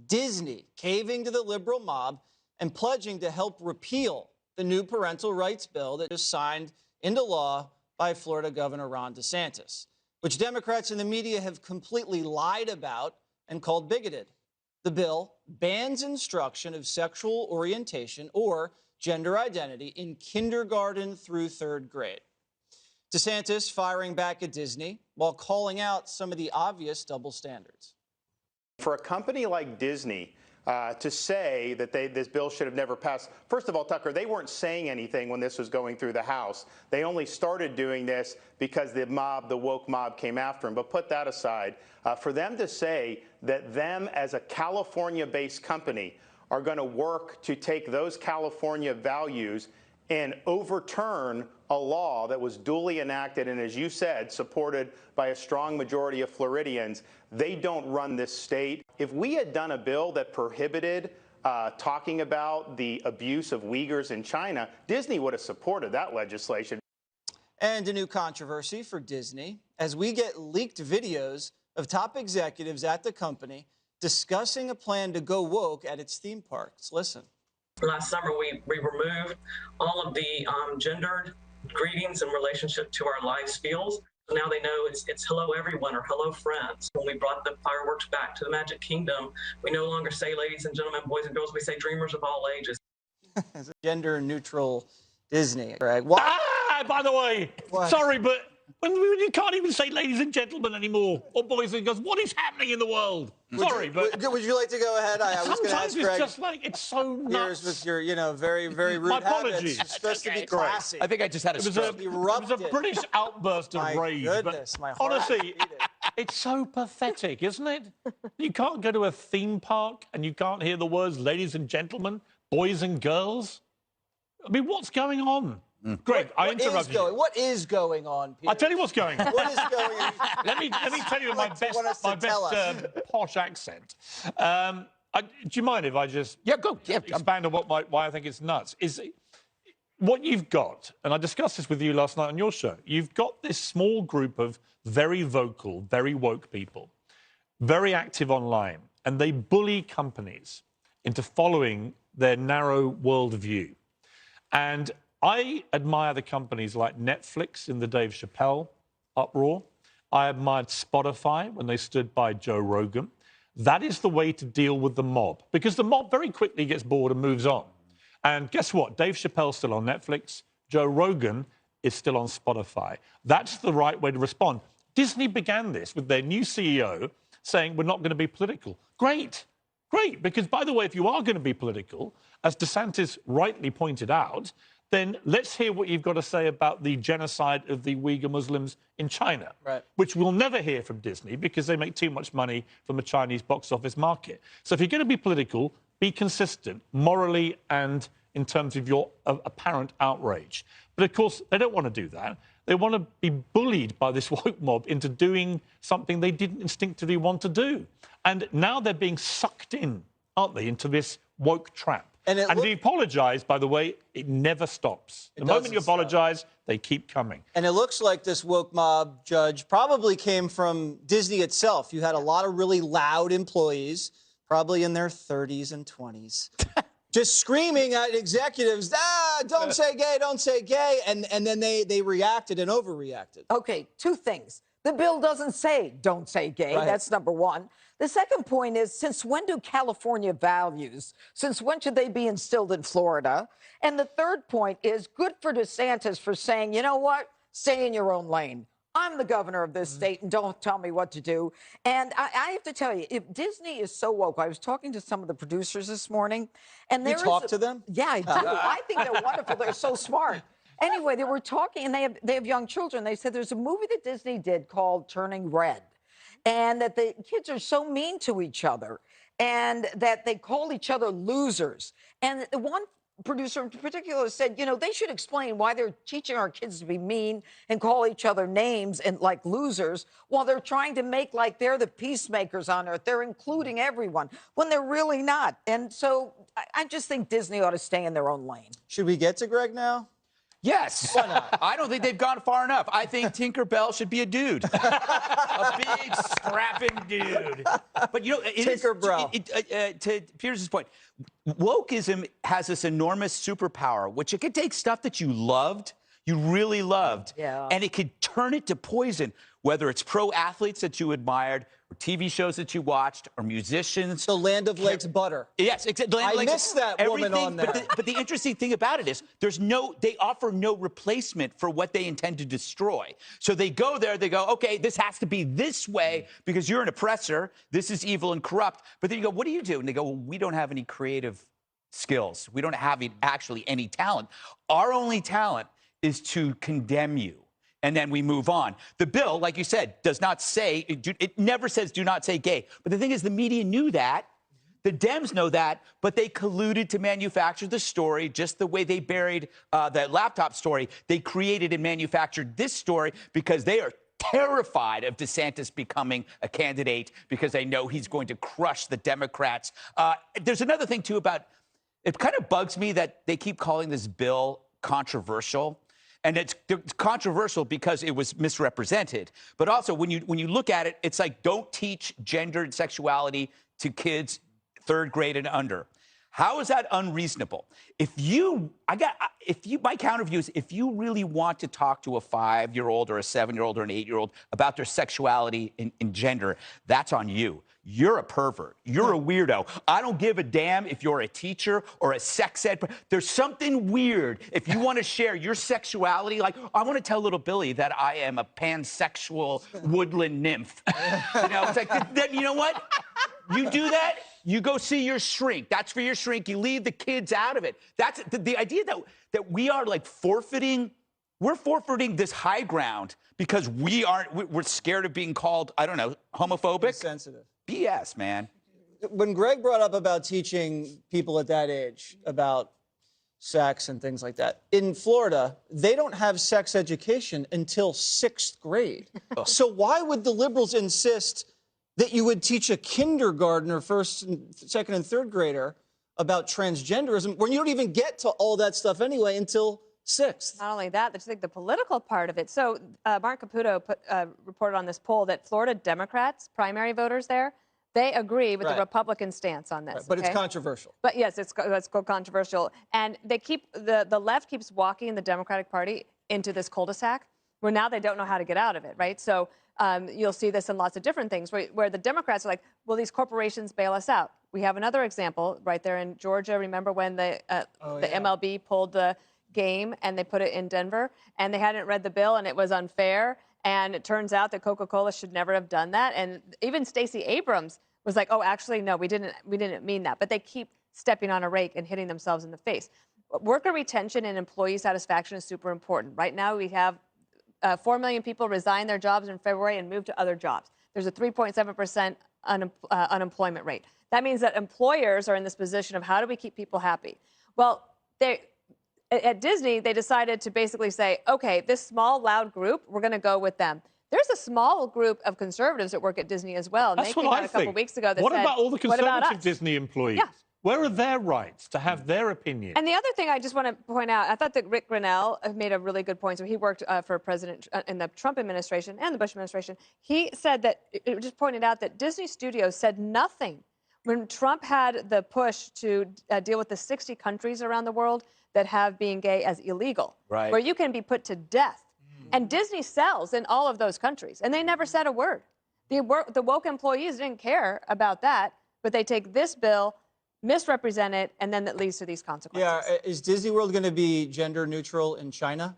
Disney caving to the liberal mob and pledging to help repeal the new parental rights bill that was signed into law by Florida Governor Ron DeSantis, which Democrats and the media have completely lied about and called bigoted. The bill bans instruction of sexual orientation or gender identity in kindergarten through third grade. DeSantis firing back at Disney while calling out some of the obvious double standards. For a company like Disney to say that this bill should have never passed, first of all, Tucker, they weren't saying anything when this was going through the House. They only started doing this because the woke mob came after them. But put that aside, for them to say that them as a California-based company are going to work to take those California values and overturn a law that was duly enacted and, as you said, supported by a strong majority of Floridians, they don't run this state. If we had done a bill that prohibited talking about the abuse of Uyghurs in China, Disney would have supported that legislation. And a new controversy for Disney as we get leaked videos of top executives at the company discussing a plan to go woke at its theme parks. Listen. Last summer, we removed all of the gendered greetings in relationship to our life skills. Now they know it's hello everyone or hello friends. When we brought the fireworks back to the Magic Kingdom, we no longer say ladies and gentlemen, boys and girls, we say dreamers of all ages. Gender neutral Disney, Greg. By the way, what? Sorry, but when you can't even say ladies and gentlemen anymore, or boys and girls, what is happening in the world? Sorry, but would you like to go ahead? I was going to ask Greg. It's just like, it's so nuts. Here's with your, very, very rude My apologies. habits. It's supposed to be classy. I think I just had a stroke. It was a British outburst of rage. Goodness, but my heart honestly, it's so pathetic, isn't it? You can't go to a theme park and you can't hear the words ladies and gentlemen, boys and girls. I mean, what's going on? Greg, I interrupted you. What is going on, Peter? I'll tell you what's going on. What is going on? Let me tell you in my best posh accent. Do you mind if I just expand on why I think it's nuts? Is what you've got, and I discussed this with you last night on your show, you've got this small group of very vocal, very woke people, very active online, and they bully companies into following their narrow worldview. And I admire the companies like Netflix in the Dave Chappelle uproar. I admired Spotify when they stood by Joe Rogan. That is the way to deal with the mob, because the mob very quickly gets bored and moves on. And guess what? Dave Chappelle's still on Netflix. Joe Rogan is still on Spotify. That's the right way to respond. Disney began this with their new CEO saying, we're not going to be political. Great, because, by the way, if you are going to be political, as DeSantis rightly pointed out, then let's hear what you've got to say about the genocide of the Uyghur Muslims in China, which we'll never hear from Disney because they make too much money from the Chinese box office market. So if you're going to be political, be consistent morally and in terms of your apparent outrage. But, of course, they don't want to do that. They want to be bullied by this woke mob into doing something they didn't instinctively want to do. And now they're being sucked in, aren't they, into this woke trap. And if you apologise, by the way, it never stops. The moment you apologise, they keep coming. And it looks like this woke mob, Judge, probably came from Disney itself. You had a lot of really loud employees, probably in their 30s and 20s, just screaming at executives, don't say gay, don't say gay. And then they reacted and overreacted. Okay, two things. The bill doesn't say don't say gay. Right. That's number one. The second point is, since when do California values, since when should they be instilled in Florida? And the third point is, good for DeSantis for saying, you know what, stay in your own lane. I'm the governor of this state, and don't tell me what to do. And I have to tell you, if Disney is so woke, I was talking to some of the producers this morning, and you talk to them? Yeah, I do. I think they're wonderful. They're so smart. Anyway, they were talking, and they have young children. They said there's a movie that Disney did called Turning Red, and that the kids are so mean to each other, and that they call each other losers. And the one producer in particular said, you know, they should explain why they're teaching our kids to be mean and call each other names and like losers while they're trying to make like they're the peacemakers on earth. They're including everyone when they're really not. And so I just think Disney ought to stay in their own lane. Should we get to Greg now? Yes. Why not? I don't think they've gone far enough. I think Tinker Bell should be a dude. A big, strapping dude. But, you know, Tinker Bell. To Pierce's point, wokeism has this enormous superpower, which it could take stuff that you loved, you really loved, and it could turn it to poison, whether it's pro athletes that you admired, or TV shows that you watched, or musicians. The Land of Lakes butter. Yes, exactly. I missed that woman on there. But the interesting thing about it is they offer no replacement for what they intend to destroy. So they go there, they go, okay, this has to be this way because you're an oppressor. This is evil and corrupt. But then you go, what do you do? And they go, well, we don't have any creative skills. We don't have actually any talent. Our only talent is to condemn you. And then we move on. The bill, like you said, does not say, it never says do not say gay. But the thing is, the media knew that. The Dems know that, but they colluded to manufacture the story just the way they buried the laptop story. They created and manufactured this story because they are terrified of DeSantis becoming a candidate because they know he's going to crush the Democrats. There's another thing, too, about it kind of bugs me that they keep calling this bill controversial. And it's controversial because it was misrepresented. But also, when you look at it, it's like, don't teach gender and sexuality to kids 3rd grade and under. How is that unreasonable? My counter view is if you really want to talk to a 5-year-old or a 7-year-old or an 8-year-old about their sexuality and gender, that's on you. You're a pervert. You're a weirdo. I don't give a damn if you're a teacher or a sex ed. There's something weird if you want to share your sexuality. Like, I want to tell little Billy that I am a pansexual woodland nymph. You know, it's like, then you know what? You do that, you go see your shrink. That's for your shrink. You leave the kids out of it. That's the idea that we are like forfeiting. We're forfeiting this high ground because we're scared of being called, I don't know, homophobic. Sensitive. BS, man. When Greg brought up about teaching people at that age about sex and things like that, in Florida, they don't have sex education until 6th grade. So why would the liberals insist that you would teach a kindergartner, 1st, 2nd, and 3rd grader about transgenderism when you don't even get to all that stuff anyway until 6th? Not only that, I think the political part of it. So Mark Caputo reported on this poll that Florida Democrats, primary voters there, they agree with the Republican stance on this. Right, but it's controversial. But yes, it's controversial. And they keep the left keeps walking the Democratic Party into this cul-de-sac where now they don't know how to get out of it, right? So you'll see this in lots of different things where the Democrats are like, well, these corporations bail us out. We have another example right there in Georgia. Remember when the MLB pulled the game and they put it in Denver and they hadn't read the bill and it was unfair. And it turns out that Coca-Cola should never have done that. And even Stacey Abrams was like, oh, actually, no, we didn't mean that. But they keep stepping on a rake and hitting themselves in the face. Worker retention and employee satisfaction is super important. Right now, we have 4 million people resign their jobs in February and move to other jobs. There's a 3.7% unemployment rate. That means that employers are in this position of how do we keep people happy? Well, at Disney, they decided to basically say, okay, this small, loud group, we're going to go with them. There's a small group of conservatives that work at Disney as well. And That's they came out a couple weeks ago that what said, about all the what about conservative us? Disney employees? Yeah. Where are their rights to have their opinion? And the other thing I just want to point out, I thought that Rick Grinnell made a really good point. So he worked for president in the Trump administration and the Bush administration. He said that, it just pointed out that Disney Studios said nothing when Trump had the push to deal with the 60 countries around the world that have being gay as illegal, right, where you can be put to death. And Disney sells in all of those countries, and they never said a word. The woke employees didn't care about that, but they take this bill, misrepresent it, and then that leads to these consequences. Yeah, is Disney World going to be gender neutral in China?